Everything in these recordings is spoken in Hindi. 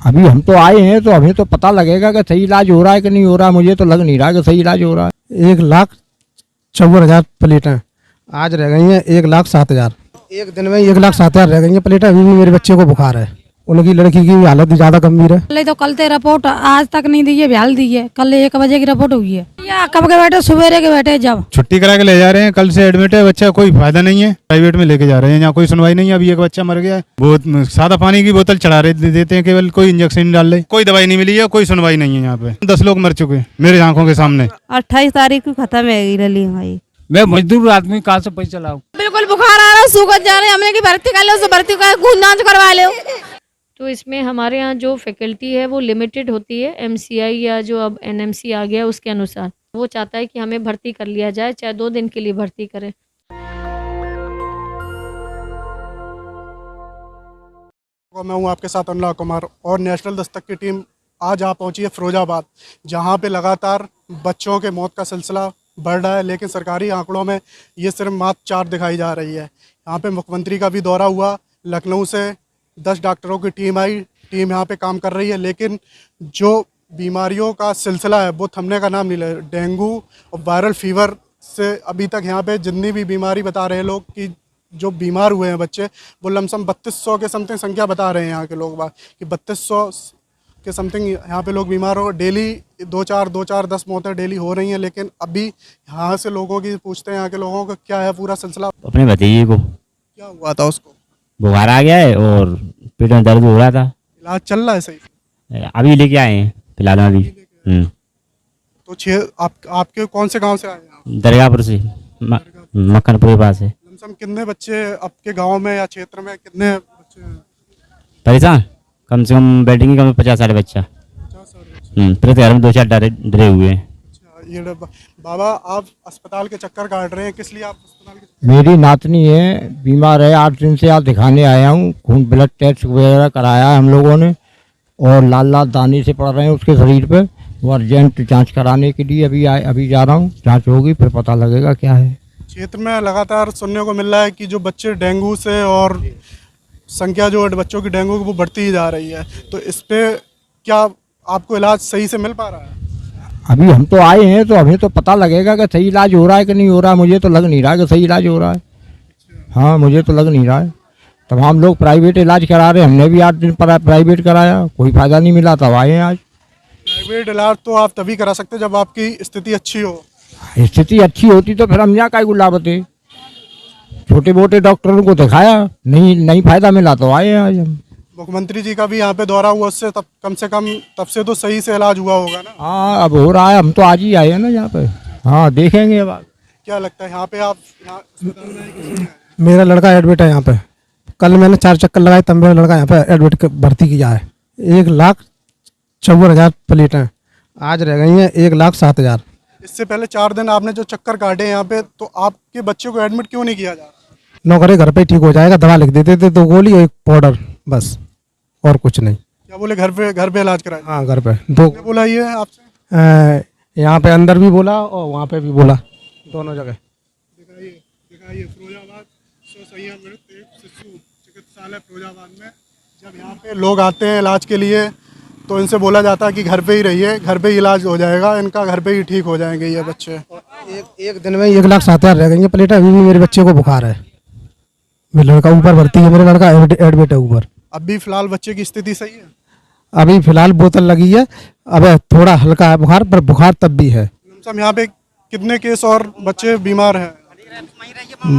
अभी हम तो आए हैं तो हमें तो पता लगेगा कि सही इलाज हो रहा है कि नहीं हो रहा है। मुझे तो लग नहीं रहा कि सही इलाज हो रहा है। 1,54,000 प्लेटें आज रह गई हैं। 1,07,000 एक दिन में 1,07,000 रह गई हैं प्लेटें। अभी भी मेरे बच्चे को बुखार है। उनकी लड़की की हालत ज्यादा गंभीर है। तो कल ते रिपोर्ट आज तक नहीं दी है, बिहाल दी है। कल 1 बजे की रिपोर्ट हुई है। या कब के बैठे, सवेरे के बैठे, जब छुट्टी करा के ले जा रहे हैं। कल से एडमिट है बच्चा, कोई फायदा नहीं है। प्राइवेट में लेके जा रहे हैं, यहाँ कोई सुनवाई नहीं है। अभी एक बच्चा मर गया है, बहुत सादा पानी की बोतल चढ़ा रहे देते हैं केवल, कोई इंजेक्शन नहीं डाल रहे, कोई दवाई नहीं मिली है, कोई सुनवाई नहीं है। यहाँ पे 10 लोग मर चुके हैं मेरे आंखों के सामने। 28 तारीख को खत्म है रली भाई। मैं मजदूर आदमी, कहाँ से पैसा लाऊं? बिल्कुल बुखार आ रहा है, सूखत जा रहे हैं। हमने की भर्ती कर लो, भर्ती कर खून जांच करवा लो। तो इसमें हमारे यहाँ जो फैकल्टी है वो लिमिटेड होती है। एमसीआई या जो अब एनएमसी आ गया उसके अनुसार वो चाहता है कि हमें भर्ती कर लिया जाए, चाहे 2 दिन के लिए भर्ती करें। मैं हूं आपके साथ अनुराग कुमार और नेशनल दस्तक की टीम आज आ पहुंची है फिरोजाबाद, जहां पे लगातार बच्चों के मौत का सिलसिला बढ़ रहा है। लेकिन सरकारी आंकड़ों में ये सिर्फ मात्र 4 दिखाई जा रही है। यहाँ पे मुख्यमंत्री का भी दौरा हुआ, लखनऊ से 10 डॉक्टरों की टीम आई, टीम यहाँ पे काम कर रही है। लेकिन जो बीमारियों का सिलसिला है वो थमने का नाम नहीं ले। डेंगू और वायरल फीवर से अभी तक यहाँ पे जितनी भी बीमारी बता रहे हैं लोग कि जो बीमार हुए हैं बच्चे, वो लमसम 3200 के समथिंग संख्या बता रहे हैं यहाँ के लोग कि 3200 के समथिंग यहाँ पे लोग बीमार हो। डेली 2-4 10 मौतें डेली हो रही हैं। लेकिन अभी यहाँ से लोगों की पूछते हैं, यहाँ के लोगों का क्या है पूरा सिलसिला। अपने भतीजे को क्या हुआ था? उसको बुखार आ गया है और पेट में दर्द हो रहा था। इलाज चल रहा है सही? अभी लेके आए हैं फिलहाल अभी। तो आपके कौन से गांव से आए हैं? दरगाहपुर से, मक्खनपुर के पास है। लमसम कितने बच्चे आपके गांव में या क्षेत्र में, कितने बच्चे हैं परेशान? कम से कम बैटिंग की कम 50-60 बच्चा। 50 प्रति घर में 2-4 डरे हुए हैं। ये बाबा, आप अस्पताल के चक्कर काट रहे हैं, किस लिए आप अस्पताल के? मेरी नातनी है, बीमार है, 8 दिन से आज दिखाने आया हूँ। खून ब्लड टेस्ट वगैरह कराया है हम लोगों ने और लाल लाल दाने से पड़ रहे हैं उसके शरीर पे। वो अर्जेंट जांच कराने के लिए अभी जा रहा हूँ। जांच होगी फिर पता लगेगा क्या है। क्षेत्र में लगातार सुनने को मिल रहा है कि जो बच्चे डेंगू से, और संख्या जो बच्चों की डेंगू की वो बढ़ती ही जा रही है। तो इस पे क्या आपको इलाज सही से मिल पा रहा है? अभी हम तो आए हैं तो हमें तो पता लगेगा कि सही इलाज हो रहा है कि नहीं हो रहा है। मुझे तो लग नहीं रहा कि सही इलाज हो रहा है। हाँ, मुझे तो लग नहीं रहा है। तमाम लोग प्राइवेट इलाज करा रहे हैं, हमने भी 8 दिन प्राइवेट कराया, कोई फ़ायदा नहीं मिला, तब आए हैं आज। प्राइवेट इलाज तो आप तभी करा सकते जब आपकी स्थिति अच्छी हो। स्थिति अच्छी होती तो फिर हम यहाँ का गुलाबते, छोटे मोटे डॉक्टरों को दिखाया, नहीं फ़ायदा मिला तो आए हैं आज हम। मुख्यमंत्री जी का भी यहाँ पे दौरा हुआ, उससे तब कम से कम तब से तो सही से इलाज हुआ होगा ना? हाँ, अब हो रहा है। हम तो आज ही आए हैं ना यहाँ पे। हाँ, देखेंगे अब। क्या लगता है यहाँ पे आप अस्पताल में किसी ने? मेरा लड़का एडमिट है यहाँ पे। कल मैंने 4 चक्कर लगाए तब मेरा लड़का यहाँ पे एडमिट भर्ती किया है। 1,54,000 प्लेटें आज रह गई हैं। 1,07,000। इससे पहले 4 दिन आपने जो चक्कर काटे यहाँ पे, तो आपके बच्चे को एडमिट क्यों नहीं किया जा रहा? नौकरी घर पे ठीक हो जाएगा, दवा लिख देते थे, 2 गोली और 1 पाउडर, बस और कुछ नहीं। क्या बोले? घर पे इलाज कराया? हाँ, घर पे 2 बोला ये आपसे? यहाँ पे अंदर भी बोला और वहाँ पे भी बोला, दोनों जगह। दिखाइए फिरोजाबाद स्वसंयमित शिशु चिकित्सालय फिरोजाबाद में जब यहाँ पे लोग आते हैं इलाज के लिए तो इनसे बोला जाता है कि घर पे ही रहिए, घर पे ही इलाज हो जाएगा, इनका घर पे ही ठीक हो जाएंगे ये बच्चे। एक दिन में 1,07,000 रह गई हैं प्लेटें। अभी भी मेरे बच्चे को बुखार है। मेरा लड़का ऊपर भर्ती है, मेरा लड़का एडमिट है ऊपर। अभी फिलहाल बच्चे की स्थिति सही है? अभी फिलहाल बोतल लगी है। अब थोड़ा हल्का है बुखार, पर बुखार तब भी है। यहाँ पे कितने केस और बच्चे बीमार हैं?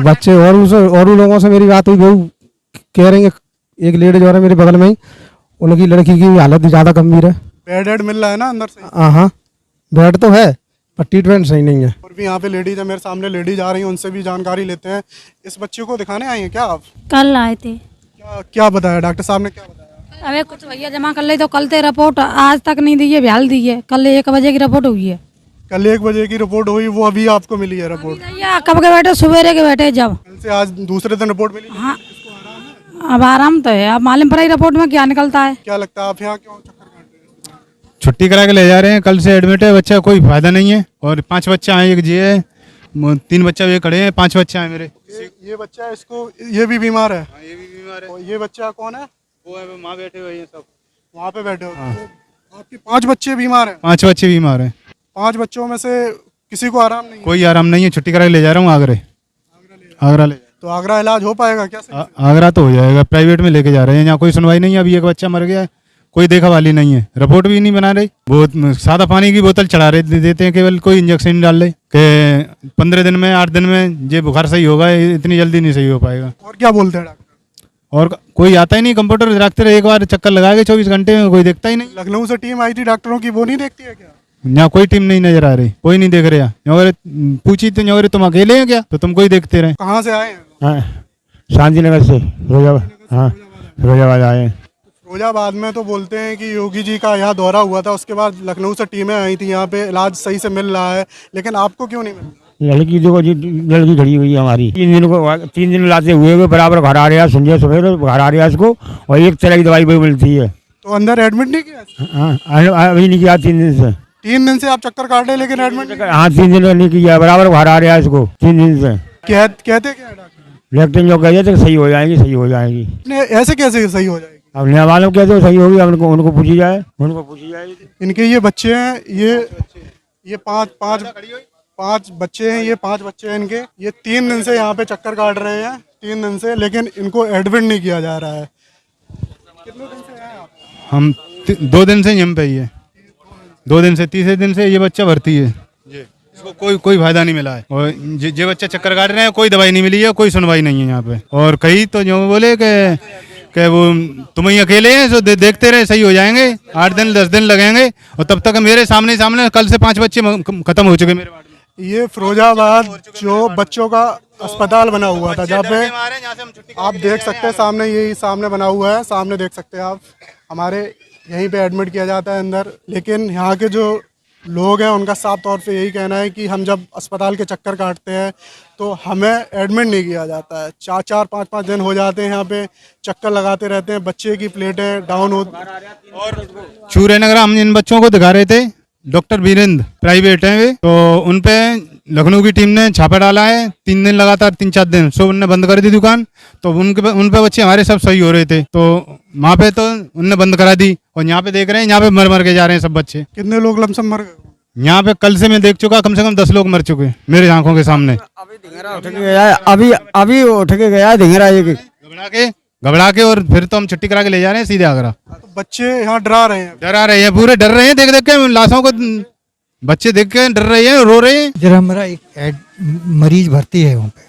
बच्चे और लोगों से मेरी बात हुई, वो कह रहे हैं एक लेडीज और है मेरे बगल में ही, उनकी लड़की की हालत ज़्यादा गंभीर है। बेड मिल रहा है ना अंदर से? हाँ, बेड तो है पर ट्रीटमेंट सही नहीं है। और भी यहाँ पे लेडीज है, मेरे सामने लेडीज आ रही हैं, उनसे भी जानकारी लेते हैं। इस बच्चे को दिखाने आई हैं क्या आप? कल आए थे। क्या बताया डॉक्टर साहब ने, क्या बताया? अबे कुछ भैया जमा कर ले, तो कल ते रिपोर्ट आज तक नहीं दी है, बिहाल दी है। कल 1 बजे की रिपोर्ट हुई है। कल 1 बजे की रिपोर्ट हुई, वो अभी आपको मिली है रिपोर्ट? या कब के बैठे, सवेरे के बैठे, जब। कल से आज दूसरे दिन रिपोर्ट मिली? हाँ, अब आराम तो है। अब मालूम पड़ा रिपोर्ट में क्या निकलता है। क्या लगता है आप यहाँ क्यों चक्कर काट रहे हैं? छुट्टी करा के ले जा रहे हैं। कल से एडमिट है बच्चा, कोई फायदा नहीं है। और 5 बच्चा है, एक जी है, 3 बच्चा ये खड़े हैं, 5 बच्चा है मेरे। ये बच्चा, इसको ये भी बीमार है? ये भी बीमार है। और ये बच्चा कौन है? वो है, माँ बैठे हुए हैं सब। वहाँ पे बैठे हो तो आपके 5 बच्चे बीमार हैं। 5 बच्चे बीमार हैं। 5 बच्चों में से किसी को आराम नहीं है। कोई आराम नहीं है, छुट्टी करा के ले जा रहा हूँ आगरा ले। तो आगरा इलाज हो पाएगा क्या? आगरा तो हो जाएगा, प्राइवेट में लेके जा रहे हैं, यहाँ कोई सुनवाई नहीं है। अभी एक बच्चा मर गया है, कोई देखा वाली नहीं है, रिपोर्ट भी नहीं बना रही। बहुत सादा पानी की बोतल चढ़ा रहे देते हैं केवल, कोई इंजेक्शन नहीं डाल रहे कि 15 दिन में 8 दिन में ये बुखार सही होगा, इतनी जल्दी नहीं सही हो पाएगा। और क्या बोलते हैं डॉक्टर? और कोई आता ही नहीं, कंप्यूटर रखते रहे, एक बार चक्कर लगा के 24 घंटे में कोई देखता ही नहीं। लखनऊ से टीम आई थी डॉक्टरों की, वो नहीं देखती है क्या? यहाँ कोई टीम नहीं नजर आ रही, कोई नहीं देख रहा। अगर पूछी तो तुम अकेले हैं क्या, तो तुम कोई देखते रहे। कहाँ से आए हैं? हाँ, शांति नगर से फिरोजाबाद आए हैं। फिरोजाबाद में तो बोलते हैं कि योगी जी का यहाँ दौरा हुआ था, उसके बाद लखनऊ से टीमें आई थी, यहाँ पे इलाज सही से मिल रहा है, लेकिन आपको क्यों नहीं मिल रहा? लड़की देखो जी, लड़की खड़ी हुई है हमारी। 3 दिन लाते हुए बराबर घर आ रहा है, संजय सवेरे घर आ रहा है इसको, और एक तरह की दवाई भी मिलती है। तो अंदर एडमिट नहीं किया? हाँ, अभी नहीं किया 3 दिन से। 3 दिन से आप चक्कर काट रहे लेकिन एडमिट नहीं? हाँ, 3 दिन नहीं किया, बराबर घर आ रहा है इसको 3 दिन से। कहते क्या है डॉक्टर? लेकिन जो कहिए तो सही हो जाएगी, सही हो जाएगी। ऐसे कैसे सही हो जाएगी? अब नया वालों कहते सही होगी, अब उनको पूछी जाए, इनके ये बच्चे हैं, ये पाँच बच्चे हैं, ये 5 बच्चे हैं इनके। ये 3 दिन से यहाँ पे चक्कर काट रहे हैं, 3 दिन से, लेकिन इनको एडमिट नहीं किया जा रहा है। कितने दिन से हैं आप? हम 2 दिन से यम पे ही है, 2 दिन से, तीसरे दिन से ये बच्चा भर्ती है। इसको कोई फायदा नहीं मिला है, और जे बच्चा चक्कर काट रहे हैं, कोई दवाई नहीं मिली है, कोई सुनवाई नहीं है यहाँ पे। और कहीं तो जो बोले कि वो तुम ही अकेले हैं, जो देखते रहे सही हो जाएंगे, 8 दिन 10 दिन लगेंगे, और तब तक मेरे सामने कल से 5 बच्चे खत्म हो चुके मेरे वार्ड में। ये फिरोजाबाद जो बच्चों का अस्पताल बना हुआ था, जहाँ पे आप देख सकते हैं सामने, यही सामने बना हुआ है, सामने देख सकते हैं आप, हमारे यहीं पे एडमिट किया जाता है अंदर। लेकिन यहाँ के जो लोग हैं उनका साफ तौर पे यही कहना है कि हम जब अस्पताल के चक्कर काटते हैं तो हमें एडमिट नहीं किया जाता है। 4-4, 5-5 दिन हो जाते हैं यहाँ पे चक्कर लगाते रहते हैं, बच्चे की प्लेटें डाउन हो। और चूरे नगर हम इन बच्चों को दिखा रहे थे, डॉक्टर वीरेंद्र प्राइवेट हैं वे, तो उन पे लखनऊ की टीम ने छापा डाला है। 3 दिन लगातार, 3-4 दिन सो उनने बंद कर दी दुकान, तो उन पे बच्चे हमारे सब सही हो रहे थे, तो वहाँ पे तो उनने बंद करा दी। और यहाँ पे देख रहे हैं, यहाँ पे मर के जा रहे हैं सब बच्चे। कितने लोग लमसम मर गए? यहाँ पे कल से मैं देख चुका, कम से कम 10 लोग मर चुके मेरे आंखों के सामने। अभी उठ के गया धिंगरा, घबरा के, और फिर तो हम छुट्टी करा के ले जा रहे हैं सीधे आगरा। तो बच्चे यहाँ डरा रहे हैं, पूरे डर रहे हैं, देख के लाशों को, बच्चे देख के डर रहे हैं, रो रहे हैं। जरा हमारा एक मरीज भर्ती है वहाँ पे,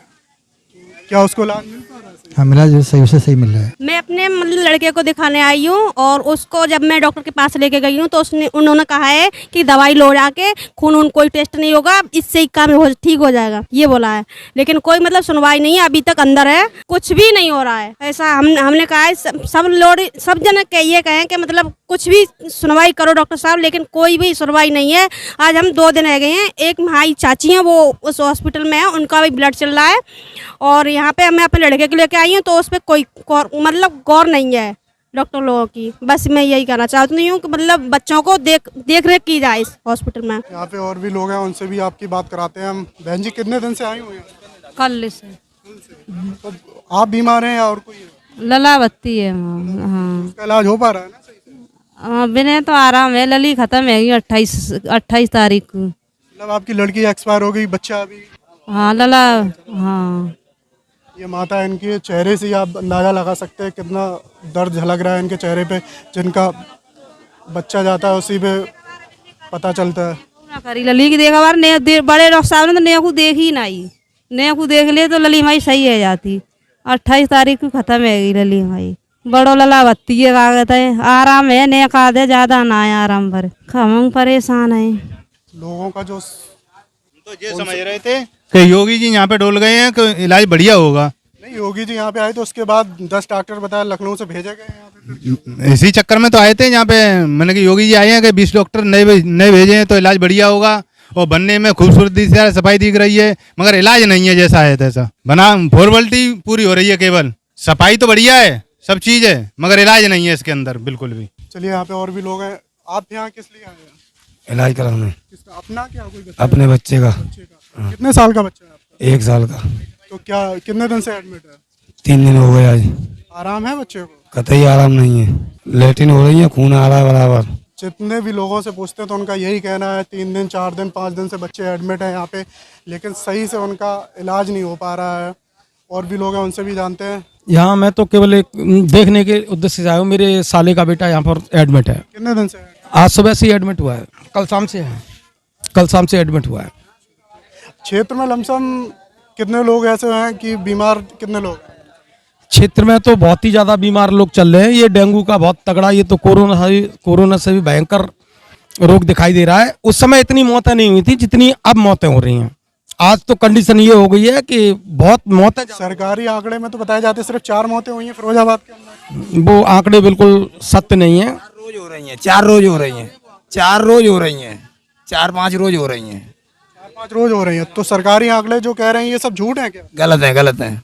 क्या उसको इलाज मिल पा रहा है? हाँ, मिला जो सही से सही मिल रहा है। मैं अपने मतलब लड़के को दिखाने आई हूँ, और उसको जब मैं डॉक्टर के पास लेके गई हूँ तो उन्होंने कहा है कि दवाई लो जाके, खून कोई टेस्ट नहीं होगा, इससे ही काम ठीक हो जाएगा, ये बोला है। लेकिन कोई मतलब सुनवाई नहीं है, अभी तक अंदर है, कुछ भी नहीं हो रहा है। ऐसा हमने कहा है, सब जन ये कहें कि मतलब कुछ भी सुनवाई करो डॉक्टर साहब, लेकिन कोई भी सुनवाई नहीं है। आज हम 2 दिन रह गए हैं। एक हमारी चाची हैं, वो उस हॉस्पिटल में है, उनका भी ब्लड चल रहा है, और यहाँ पे मैं अपने लड़के को लेके आई हूँ, तो उस पर कोई मतलब गौर नहीं है डॉक्टर लोगों की। बस मैं यही कहना चाहती हूँ कि मतलब बच्चों को देख रेख की जाए इस हॉस्पिटल में। यहाँ पे और भी लोग हैं, उनसे भी आपकी बात कराते हैं हम। बहन जी, कितने दिन से आई हुई हैं? कल से तो आप बीमार हैं या और कोई है? ललावती है। हाँ, उसका इलाज हो पा रहा है ना सही से? बिना तो आराम है, लली खत्म है 28 तारीख को। मतलब आपकी लड़की एक्सपायर हो गई, बच्चा अभी? हाँ, लला। हाँ, ये माता है, इनके चेहरे से ही आप अंदाज़ा लगा सकते हैं कितना दर्द झलक रहा है इनके चेहरे पे। जिनका बच्चा जाता है उसी पे पता चलता है। करी लली की देखा बार बड़े डॉक्टर साहब ने तो नेकू देख ही नहीं, नेकू देख ले तो लली माई सही है जाती। 28 तारीख को खत्म है लली माई। बड़ो लला बत्ती है, कागज है, आराम है, नेक आधे ज्यादा ना है आराम पर, हम परेशान है। लोगों का जो तो ये समझ रहे थे कि योगी जी यहाँ पे डोल गए हैं कि इलाज बढ़िया होगा। नहीं, योगी जी यहाँ पे आए तो उसके बाद 10 डॉक्टर बताया लखनऊ से भेजे गए यहाँ पे। इसी चक्कर में तो आए थे यहाँ पे, मैंने कि योगी जी आए हैं कि 20 डॉक्टर नए भेजे हैं तो इलाज बढ़िया होगा, और बनने में खूबसूरती से सफाई दिख रही है, मगर इलाज नहीं है जैसा है तैसा बना। फॉर्मेलिटी पूरी हो रही है, केवल सफाई तो बढ़िया है, सब चीज है, मगर इलाज नहीं है इसके अंदर बिल्कुल भी। चलिए, यहाँ पे और भी लोग हैं। आप यहाँ किस लिए आए हैं? इलाज कराने। किसका? अपना क्या? कोई बच्चा? अपने बच्चे का। कितने साल का बच्चा है आपका? 1 साल का। तो क्या कितने दिन से एडमिट है? 3 दिन हो गए आज। आराम है बच्चे को? कतई आराम नहीं है, लेटिन हो रही है, खून आ रहा है बराबर। जितने भी लोगों से पूछते हैं तो उनका यही कहना है 3 दिन 4 दिन 5 दिन से बच्चे एडमिट हैं यहाँ पे, लेकिन सही से उनका इलाज नहीं हो पा रहा है। और भी लोग हैं, उनसे भी जानते हैं। यहाँ मैं तो केवल एक देखने के उद्देश्य से आया हूँ। मेरे साले का बेटा यहाँ पर एडमिट है। कितने दिन से? आज सुबह से एडमिट हुआ है, कल शाम से है, कल शाम से एडमिट हुआ है। क्षेत्र में लमसम कितने लोग ऐसे हैं कि बीमार, कितने लोग हैं? क्षेत्र में तो बहुत ही ज्यादा बीमार लोग चल रहे हैं। ये डेंगू का बहुत तगड़ा, ये तो कोरोना से भी भयंकर रोग दिखाई दे रहा है। उस समय इतनी मौतें नहीं हुई थी जितनी अब मौतें हो रही हैं। आज तो कंडीशन ये हो गई है कि बहुत मौतें। सरकारी आंकड़े में तो बताए जाते हैं सिर्फ 4 मौतें हुई हैं फिरोजाबाद के अंदर। वो आंकड़े बिल्कुल सत्य नहीं है। रोज हो रही हैं, 4 रोज हो रही हैं, 4 रोज हो रही हैं, 4-5 रोज हो रही हैं, 4-5 रोज हो रही हैं। तो सरकारी आंकड़े जो कह रहे हैं ये सब झूठ है क्या? गलत है, गलत है,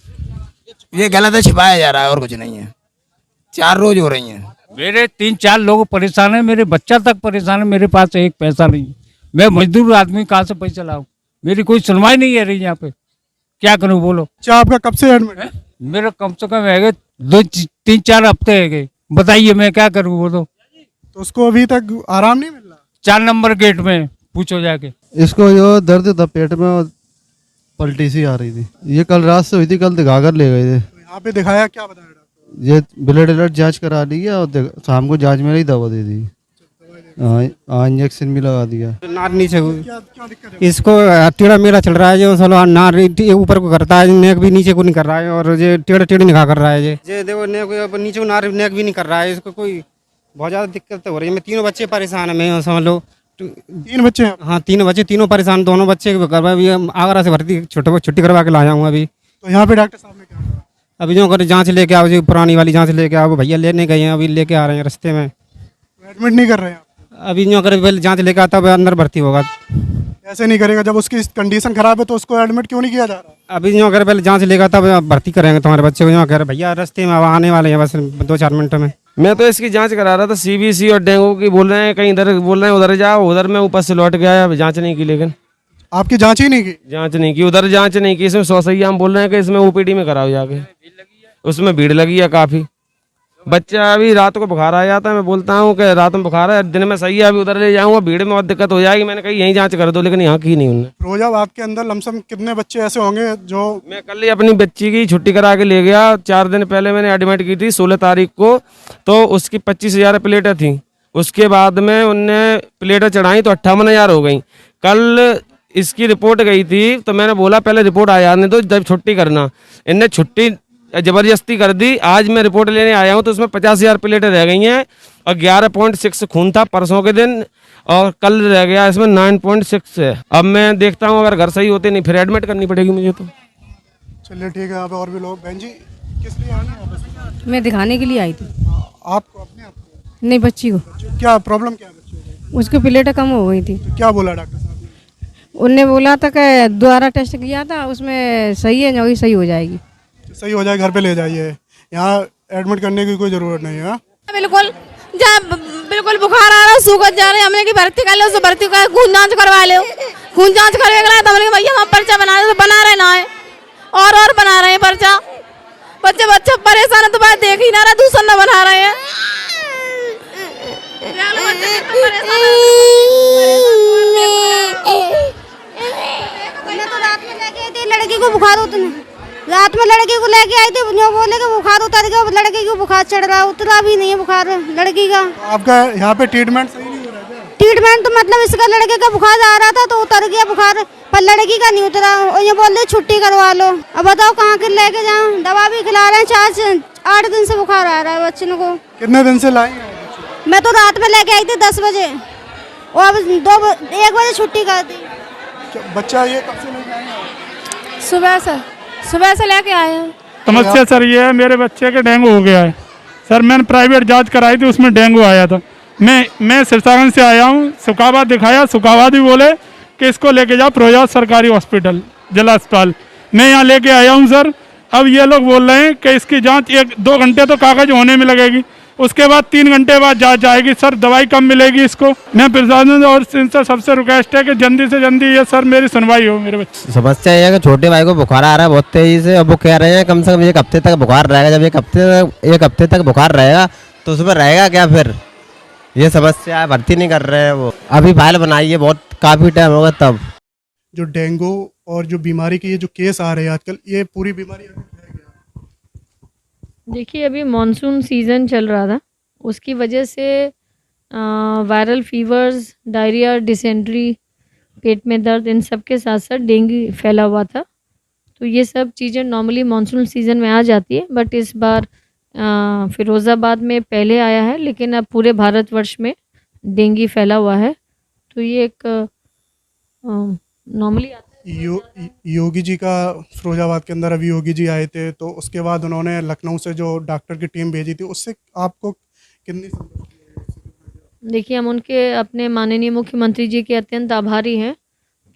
ये गलत है, छिपाया जा रहा है और कुछ नहीं है। 4 रोज हो रही हैं। मेरे 3-4 लोग परेशान है, मेरे बच्चा तक परेशान है, मेरे पास एक पैसा नहीं। मैं मजदूर आदमी, कहाँ से पैसा लाऊं? मेरी कोई सुनवाई नहीं है रही यहाँ पे, क्या करूँ बोलो? अच्छा, आपका कब से एडमिट है? मेरा कम से कम है 2-3-4 हफ्ते है। बताइए मैं क्या करूँ बोलो? तो उसको अभी तक आराम नहीं मिल रहा? 4 नंबर गेट में पूछो जाके। इसको जो दर्द था पेट में और पलटी सी आ रही थी, ये कल रात से हुई थी, कल दिखा कर ले गए थे। तो यहाँ पे दिखाया, क्या बताया डॉक्टर? ये ब्लड अलर्ट जांच करा ली है और शाम को जांच में ही दवा दे दी। हाँ, इंजेक्शन भी लगा दिया। नार नीचे क्या दिक्कत है? इसको टेढ़ा मेढ़ा चल रहा है, जो साला नार ऊपर को करता है, नेक भी नीचे को नहीं कर रहा है, और ये टेढ़ा टेढ़ी निगाह कर रहा है। ये देखो नेक नीचे को नार नेक भी नहीं कर रहा है। इसको कोई बहुत ज़्यादा दिक्कत हो रही है। मैं 3 बच्चे परेशान है, मैं समझ लो 3 बच्चे हैं? हाँ 3 बच्चे, तीनों परेशान। दोनों बच्चे आगरा से भर्ती छुट्टी करवा के लाया हूँ अभी। तो यहाँ पे डॉक्टर साहब ने क्या कहा? अभी जो कर जाँच लेके आओ, जो पुरानी वाली जाँच लेके आओ, भैया लेने गए हैं, अभी लेके आ रहे हैं रास्ते में। एडमिट नहीं कर रहे हैं? अभी जो कर पहले जाँच लेके आता है अंदर भर्ती होगा। ऐसे नहीं करेगा, जब उसकी कंडीशन खराब है तो उसको एडमिट क्यों नहीं किया जा रहा? अभी जो कर पहले जाँच लेगा तब भर्ती करेंगे तुम्हारे बच्चे को। जो कर भैया रास्ते में आने वाले हैं बस 2-4 मिनट में। मैं तो इसकी जांच करा रहा था, सीबीसी और डेंगू की बोल रहे हैं, कहीं इधर बोल रहे हैं उधर जाओ, उधर मैं ऊपर से लौट गया, जांच नहीं की। लेकिन आपकी जांच ही नहीं की? जांच नहीं की, उधर जांच नहीं की। इसमें 100 सही हम बोल रहे हैं कि इसमें ओपीडी में कराओ जाके। उसमें भीड़ लगी है काफी। बच्चा अभी रात को बुखार आ जाता है, मैं बोलता हूँ कि रात में बुखार है, दिन में सही है, अभी उधर ले जाऊंगा, भीड़ में बहुत दिक्कत हो जाएगी। मैंने कही यहीं जांच कर दो, लेकिन यहाँ की नहीं उन्होंने। फिरोजाबाद के अंदर लमसम कितने बच्चे ऐसे होंगे जो? मैं कल ही अपनी बच्ची की छुट्टी करा के ले गया। 4 दिन पहले मैंने एडमिट की थी 16 तारीख को, तो उसकी 25,000 प्लेटें थी। उसके बाद में उनने प्लेटें चढ़ाई तो 58,000 हो गई। कल इसकी रिपोर्ट गई थी, तो मैंने बोला पहले रिपोर्ट आ जाने दो, जब छुट्टी करना। इनने छुट्टी जबरदस्ती कर दी। आज मैं रिपोर्ट लेने आया हूं तो उसमें 50,000 प्लेटें रह गई हैं और 11.6 खून था परसों के दिन, और कल रह गया इसमें 9.6 है। अब मैं देखता हूं अगर घर सही होते नहीं फिर एडमिट करनी पड़ेगी मुझे। तो चलिए ठीक है। यहाँ पे और भी लोग। बहन जी, किस लिए आए हैं आप? मैं दिखाने के लिए आई थी। आपको? अपने आप को? नहीं, बच्ची को। क्या प्रॉब्लम क्या है बच्चे को? उसकी प्लेटें कम हो गई थी। तो क्या बोला डॉक्टर साहब ने? उनने बोला था कि दोबारा टेस्ट किया था, उसमें सही है, जो सही हो जाएगी। सही हो जाए, घर पे ले जाइए, यहाँ एडमिट करने की कोई ज़रूरत नहीं है। बिल्कुल जब बिल्कुल बुखार आ रहा है, सूखत जा रहे हैं, हमने की भर्ती कर लो, उसको भर्ती कर, खून जांच करवा लो। खून जांच करवे गया तो हमने भैया हम पर्चा बना रहे, तो बना रहे ना है और बना रहे हैं पर्चा। बच्चे परेशान है तो बात देख ही ना रहा, दूसरा ना बना रहे हैं। मैं तो रात में लेके आई थी, लड़की को बुखार उतना, रात में लड़की को लेके आई थी, जो बोले कि बुखार उतर गया, लड़की को बुखार चढ़ रहा, उतरा भी नहीं है बुखार लड़की का। आपका यहाँ पे ट्रीटमेंट सही नहीं हो रहा है? ट्रीटमेंट तो मतलब इसका लड़के का बुखार आ रहा था तो उतर गया बुखार, पर लड़की का नहीं उतरा। और ये बोल रहे छुट्टी करवा लो। अब बताओ कहाँ के लेके जाऊँ? दवा भी खिला रहे हैं, 4-8 दिन से बुखार आ रहा है बच्चे को। कितने दिन से लाई? मैं तो रात में लेके आई थी 10 बजे और अब 1 बजे छुट्टी कर दी। बच्चा ये कब से लेके आए हैं? सुबह से लेके आए हैं। समस्या सर ये है, मेरे बच्चे के डेंगू हो गया है सर। मैंने प्राइवेट जांच कराई थी, उसमें डेंगू आया था। मैं सिरसागंज से आया हूँ, सुखाबाद दिखाया, सुखाबाद भी बोले कि इसको लेके जाओ फिरोजाबाद सरकारी हॉस्पिटल, जिला अस्पताल। मैं यहाँ लेके आया हूँ सर। अब ये लोग बोल रहे हैं कि इसकी जांच 1-2 घंटे तो कागज होने में लगेगी, उसके बाद 3 घंटे बाद जांच जाएगी। सर दवाई कब मिलेगी इसको? मैं प्रशासन और इनसे सबसे रिक्वेस्ट है कि जल्दी से जल्दी ये सर मेरी सुनवाई हो। मेरे बच्चे समस्या ये है कि छोटे भाई को बुखार आ रहा है बहुत तेजी से, अब वो कह रहे हैं कम से कम 1 हफ्ते तक बुखार रहेगा। जब 1 हफ्ते तक बुखार रहेगा तो उसमें रहेगा क्या फिर? ये समस्या है, भर्ती नहीं कर रहे हैं वो। अभी फाइल बनाई है, बहुत काफ़ी टाइम होगा तब। जो डेंगू और जो बीमारी के ये जो केस आ रहे हैं आजकल, ये पूरी बीमारी देखिए अभी मॉनसून सीज़न चल रहा था, उसकी वजह से वायरल फीवर्स, डायरिया, डिसेंट्री, पेट में दर्द, इन सब के साथ साथ डेंगू फैला हुआ था। तो ये सब चीज़ें नॉर्मली मॉनसून सीज़न में आ जाती है, बट इस बार फिरोज़ाबाद में पहले आया है, लेकिन अब पूरे भारतवर्ष में डेंगू फैला हुआ है। तो ये एक नॉर्मली योगी जी का फिरोजाबाद के अंदर अभी योगी जी आए थे, तो उसके बाद उन्होंने लखनऊ से जो डॉक्टर की टीम भेजी थी, उससे आपको कितनी? देखिए हम उनके अपने माननीय मुख्यमंत्री जी के अत्यंत आभारी हैं,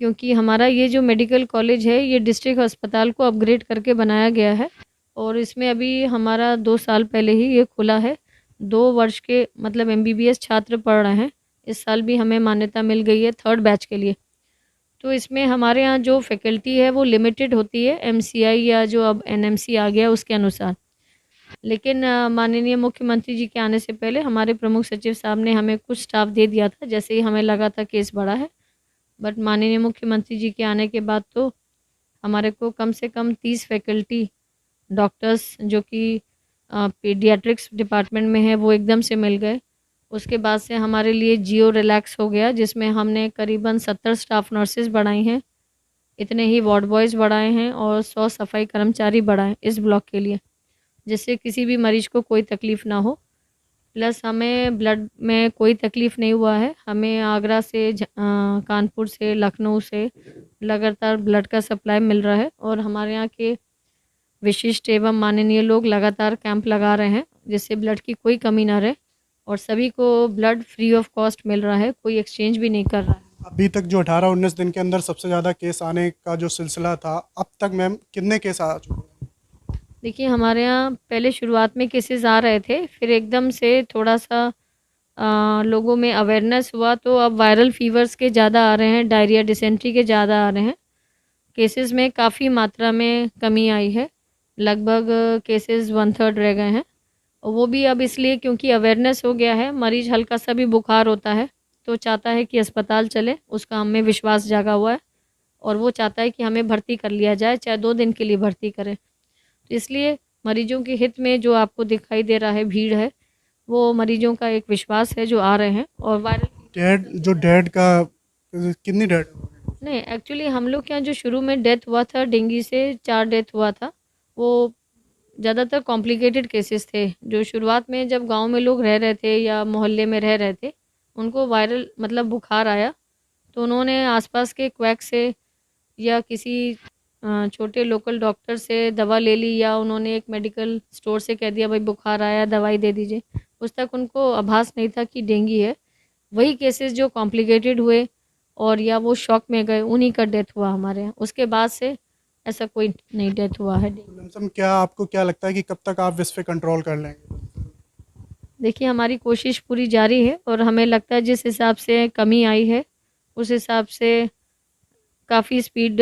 क्योंकि हमारा ये जो मेडिकल कॉलेज है ये डिस्ट्रिक्ट अस्पताल को अपग्रेड करके बनाया गया है, और इसमें अभी हमारा 2 साल पहले ही ये खुला है। 2 वर्ष के मतलब MBBS छात्र पढ़ रहे हैं। इस साल भी हमें मान्यता मिल गई है 3rd बैच के लिए। तो इसमें हमारे यहाँ जो फैकल्टी है वो लिमिटेड होती है MCI या जो अब NMC आ गया उसके अनुसार। लेकिन माननीय मुख्यमंत्री जी के आने से पहले हमारे प्रमुख सचिव साहब ने हमें कुछ स्टाफ दे दिया था, जैसे ही हमें लगा था केस बड़ा है। बट माननीय मुख्यमंत्री जी के आने के बाद तो हमारे को कम से कम 30 फैकल्टी डॉक्टर्स जो कि पीडियाट्रिक्स डिपार्टमेंट में है वो एकदम से मिल गए। उसके बाद से हमारे लिए जियो रिलैक्स हो गया, जिसमें हमने करीबन 70 स्टाफ नर्सेज बढ़ाई हैं, इतने ही वार्ड बॉयज़ बढ़ाए हैं और 100 सफाई कर्मचारी बढ़ाए इस ब्लॉक के लिए, जिससे किसी भी मरीज़ को कोई तकलीफ़ ना हो। प्लस हमें ब्लड में कोई तकलीफ़ नहीं हुआ है। हमें आगरा से कानपुर से, लखनऊ से लगातार ब्लड का सप्लाई मिल रहा है, और हमारे यहाँ के विशिष्ट एवं माननीय लोग लगातार कैंप लगा रहे हैं, जिससे ब्लड की कोई कमी ना रहे, और सभी को ब्लड फ्री ऑफ कॉस्ट मिल रहा है, कोई एक्सचेंज भी नहीं कर रहा है। अभी तक जो 18-19 दिन के अंदर सबसे ज़्यादा केस आने का जो सिलसिला था, अब तक मैम कितने केस आ चुके हैं? देखिए हमारे यहाँ पहले शुरुआत में केसेस आ रहे थे, फिर एकदम से थोड़ा सा लोगों में अवेयरनेस हुआ, तो अब वायरल फीवर्स के ज़्यादा आ रहे हैं, डायरिया, डिसेंट्री के ज़्यादा आ रहे हैं। केसेस में काफ़ी मात्रा में कमी आई है, लगभग केसेस 1/3 रह गए हैं, और वो भी अब इसलिए क्योंकि अवेयरनेस हो गया है। मरीज़ हल्का सा भी बुखार होता है तो चाहता है कि अस्पताल चले, उसका हमें विश्वास जागा हुआ है, और वो चाहता है कि हमें भर्ती कर लिया जाए, चाहे 2 दिन के लिए भर्ती करें। तो इसलिए मरीजों के हित में जो आपको दिखाई दे रहा है भीड़ है, वो मरीजों का एक विश्वास है जो आ रहे हैं। और वायरल डेड का कितनी डेड? नहीं, एक्चुअली हम लोग के यहाँ जो शुरू में डेथ हुआ था डेंगू से, 4 डेथ हुआ था, वो ज़्यादातर कॉम्प्लिकेटेड केसेस थे। जो शुरुआत में जब गांव में लोग रह रहे थे या मोहल्ले में रह रहे थे, उनको वायरल मतलब बुखार आया, तो उन्होंने आसपास के क्वैक से या किसी छोटे लोकल डॉक्टर से दवा ले ली, या उन्होंने एक मेडिकल स्टोर से कह दिया भाई बुखार आया दवाई दे दीजिए। उस तक उनको आभास नहीं था कि डेंगू है। वही केसेस जो कॉम्प्लिकेटेड हुए और या वो शॉक में गए, उन्हीं का डेथ हुआ हमारे यहाँ। उसके बाद से ऐसा कोई नहीं डेथ हुआ है। क्या आपको क्या लगता है कि कब तक आप इस पे कंट्रोल कर लेंगे? देखिए हमारी कोशिश पूरी जारी है, और हमें लगता है जिस हिसाब से कमी आई है उस हिसाब से काफ़ी स्पीड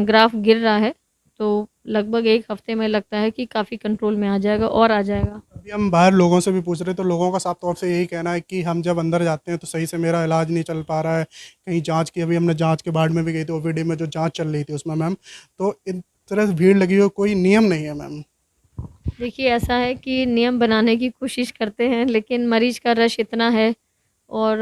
ग्राफ गिर रहा है, तो लगभग 1 हफ्ते में लगता है कि काफ़ी कंट्रोल में आ जाएगा और आ जाएगा। अभी हम बाहर लोगों से भी पूछ रहे, तो लोगों का साफ तौर से यही कहना है कि हम जब अंदर जाते हैं तो सही से मेरा इलाज नहीं चल पा रहा है। कहीं जांच की, अभी हमने जांच के बाद में भी गई थी, OPD में जो जांच चल रही थी उसमें मैम, तो इन तरह से भीड़ लगी हो, कोई नियम नहीं है मैम। देखिए ऐसा है कि नियम बनाने की कोशिश करते हैं, लेकिन मरीज़ का रश इतना है, और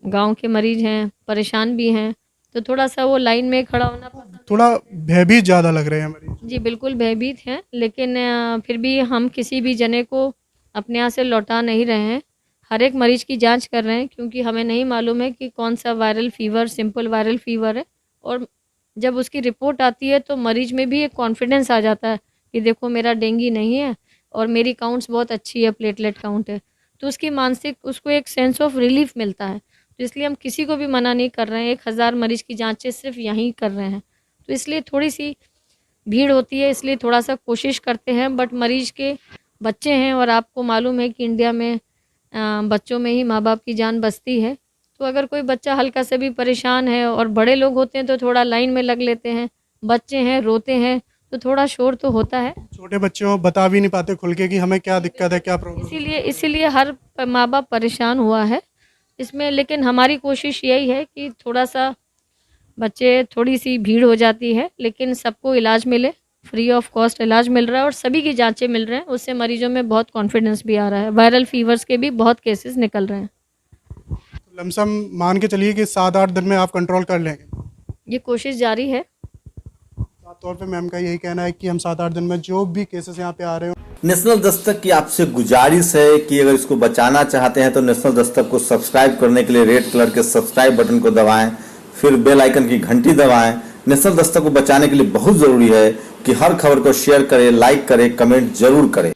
गाँव के मरीज़ हैं, परेशान भी हैं, तो थोड़ा सा वो लाइन में खड़ा होना थोड़ा भयभीत ज़्यादा लग रहे हैं मरीज। जी बिल्कुल भयभीत हैं, लेकिन फिर भी हम किसी भी जने को अपने यहाँ से लौटा नहीं रहे हैं। हर एक मरीज़ की जांच कर रहे हैं, क्योंकि हमें नहीं मालूम है कि कौन सा viral fever simple viral fever है, और जब उसकी रिपोर्ट आती है तो मरीज़ में भी एक कॉन्फिडेंस आ जाता है कि देखो मेरा डेंगू नहीं है और मेरी काउंट्स बहुत अच्छी है, प्लेटलेट काउंट है, तो उसकी मानसिक उसको एक सेंस ऑफ रिलीफ मिलता है। तो इसलिए हम किसी को भी मना नहीं कर रहे हैं। 1000 मरीज़ की जांचें सिर्फ यहीं कर रहे हैं, तो इसलिए थोड़ी सी भीड़ होती है, इसलिए थोड़ा सा कोशिश करते हैं, बट मरीज़ के बच्चे हैं और आपको मालूम है कि इंडिया में बच्चों में ही माँ बाप की जान बसती है। तो अगर कोई बच्चा हल्का से भी परेशान है, और बड़े लोग होते हैं तो थोड़ा लाइन में लग लेते हैं, बच्चे हैं रोते हैं तो थोड़ा शोर तो होता है। छोटे बच्चों बता भी नहीं पाते खुल के कि हमें क्या दिक्कत है, क्या प्रॉब्लम। इसीलिए हर माँ बाप परेशान हुआ है इसमें। लेकिन हमारी कोशिश यही है कि थोड़ा सा बच्चे, थोड़ी सी भीड़ हो जाती है, लेकिन सबको इलाज मिले, फ्री ऑफ कॉस्ट इलाज मिल रहा है और सभी की जांचें मिल रहे हैं। उससे मरीजों में बहुत कॉन्फिडेंस भी आ रहा है। वायरल फीवर्स के भी बहुत केसेस निकल रहे हैं। लमसम मान के चलिए कि 7-8 दिन में आप कंट्रोल कर लेंगे। ये कोशिश जारी है। साफ तौर पे मैम का यही कहना है कि हम 7-8 दिन में जो भी केसेस यहाँ पे आ रहे हो। नेशनल दस्तक की आपसे गुजारिश है कि अगर इसको बचाना चाहते हैं तो नेशनल दस्तक को सब्सक्राइब करने के लिए रेड कलर के सब्सक्राइब बटन को दबाएं, फिर बेल आइकन की घंटी दबाएं। नेशनल दस्तक को बचाने के लिए बहुत जरूरी है कि हर खबर को शेयर करें, लाइक करें, कमेंट जरूर करें।